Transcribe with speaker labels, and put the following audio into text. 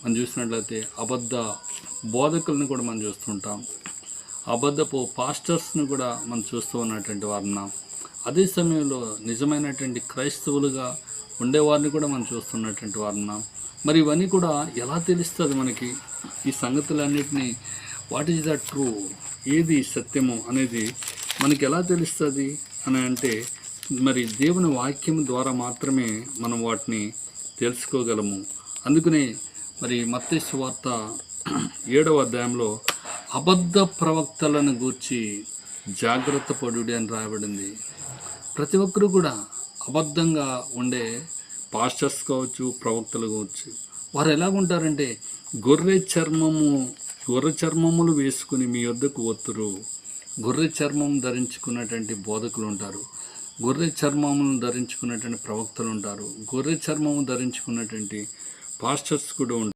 Speaker 1: మనం చూసినట్లయితే అబద్ధ బోధకులను కూడా మనం చూస్తుంటాం. అబద్ధపు పాస్టర్స్ని కూడా మనం చూస్తూ ఉన్నటువంటి వారున్నాం. అదే సమయంలో నిజమైనటువంటి క్రైస్తవులుగా ఉండేవారిని కూడా మనం చూస్తున్నటువంటి వారున్నాం. మరి ఇవన్నీ కూడా ఎలా తెలుస్తుంది మనకి? ఈ సంగతులన్నిటినీ వాట్ ఈజ్ ద ట్రూ, ఏది సత్యము అనేది మనకి ఎలా తెలుస్తుంది అని అంటే, మరి దేవుని వాక్యం ద్వారా మాత్రమే మనం వాటిని తెలుసుకోగలము. అందుకనే మరి మత్తయి సువార్త 7వ అధ్యాయంలో అబద్ధ ప్రవక్తలను గూర్చి జాగ్రత్త పడుడి అని రాయబడింది. ప్రతి ఒక్కరు కూడా అబద్ధంగా ఉండే పాస్టర్స్ కావచ్చు, ప్రవక్తలు కావచ్చు, వారు ఎలాగుంటారంటే గొర్రె చర్మములు వేసుకుని మీ వద్దకు వత్తురు. గొర్రె చర్మం ధరించుకున్నటువంటి బోధకులు ఉంటారు, గొర్రె చర్మములను ధరించుకున్నటువంటి ప్రవక్తలు ఉంటారు, గొర్రె చర్మము ధరించుకున్నటువంటి పాస్టర్స్ కూడా ఉంటారు.